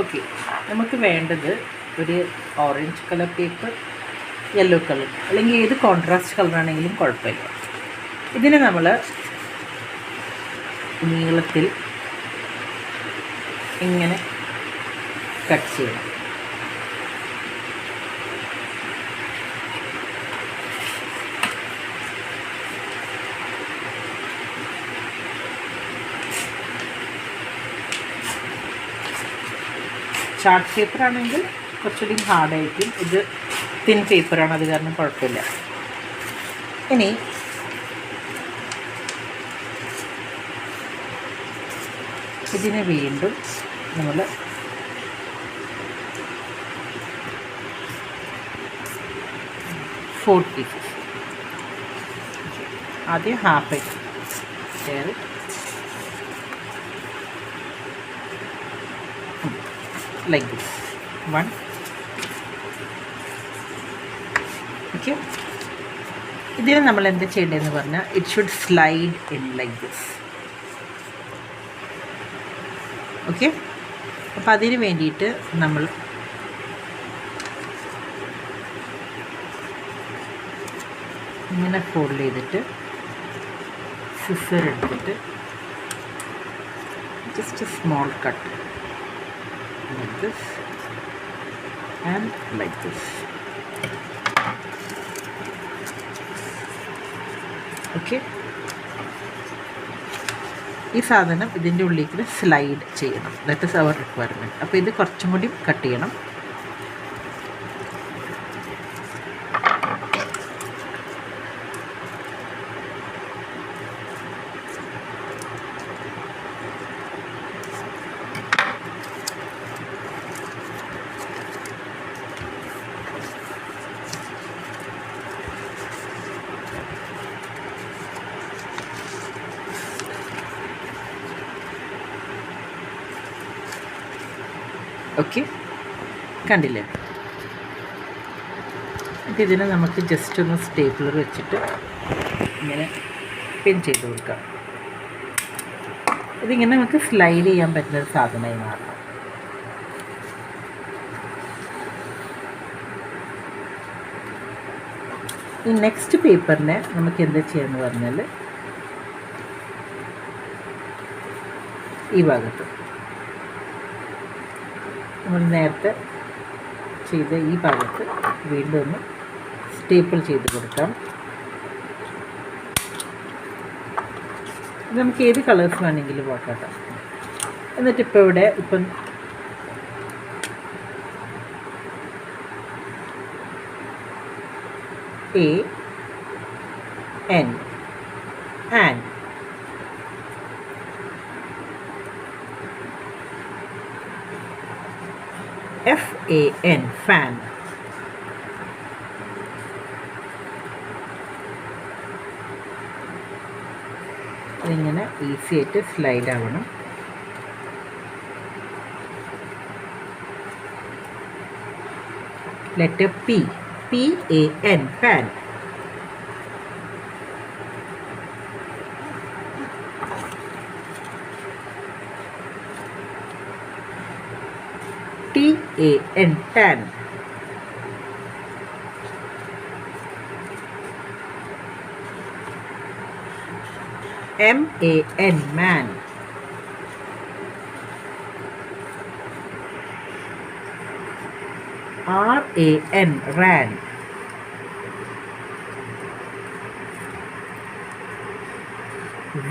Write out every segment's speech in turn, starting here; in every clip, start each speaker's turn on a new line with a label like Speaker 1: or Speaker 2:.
Speaker 1: Okay, നമുക്ക് വേണ്ടത് ഒരു orange colour paper, yellow colour, അല്ലെങ്കിൽ ഏത് കോൺട്രാസ്റ്റ് കളറാണെങ്കിലും കുഴപ്പമില്ല. ഇതിനെ നമ്മൾ നീളത്തിൽ ഇങ്ങനെ കട്ട് ചെയ്യണം. ചാർട്ട് പേപ്പറാണെങ്കിൽ കുറച്ചുകൂടി ഹാർഡായിരിക്കും. ഇത് തിൻ പേപ്പറാണ്, അത് കാരണം കുഴപ്പമില്ല. ഇനി ഇതിനെ വീണ്ടും നമ്മൾ ഫോർ പീസസ്, ആദ്യം half share like this one. Okay, ഇതിന് നമ്മൾ എന്താ ചെയ്യേണ്ടതെന്ന് പറഞ്ഞാൽ it should slide in like this. Okay, അപ്പോൾ അതിന് വേണ്ടിയിട്ട് നമ്മൾ ഇങ്ങനെ ഫോൾഡ് ചെയ്തിട്ട് സിസർ എടുത്തിട്ട് just small cut like this and like this. Okay, ഈ സാധനം ഇതിൻ്റെ ഉള്ളിലേക്ക് സ്ലൈഡ് ചെയ്യണം. That is our requirement. അപ്പോൾ ഇത് കുറച്ചും കൂടി കട്ട് ചെയ്യണം. ഓക്കെ, കണ്ടില്ലേ? അപ്പോൾ ഇതിനെ നമുക്ക് ജസ്റ്റ് ഒന്ന് സ്റ്റേപ്ലർ വെച്ചിട്ട് ഇങ്ങനെ പിൻ ചെയ്ത് കൊടുക്കാം. ഇതിങ്ങനെ നമുക്ക് സ്ലൈഡ് ചെയ്യാൻ പറ്റുന്ന ഒരു സാധനമായി മാറണം. ഈ നെക്സ്റ്റ് പേപ്പറിനെ നമുക്ക് എന്താ ചെയ്യാന്ന് പറഞ്ഞാൽ ഈ ഭാഗത്ത് നമ്മൾ നേരത്തെ ചെയ്ത ഈ ഭാഗത്ത് വീണ്ടും ഒന്ന് സ്റ്റേപ്പിൾ ചെയ്ത് കൊടുക്കാം. നമുക്ക് ഏത് കളേഴ്സ് വേണമെങ്കിലും നോക്കാം. എന്നിട്ടിപ്പോൾ ഇവിടെ ഇപ്പം AN and FAN fan. ഇതിങ്ങനെ ഈസി ആയിട്ട് സ്ലൈഡ് ആവണം. Letter PAN fan. TAN tan. MAN man. RAN ran.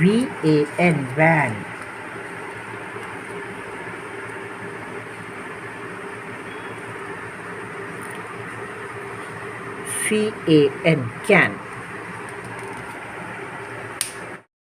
Speaker 1: VAN van. CAN can.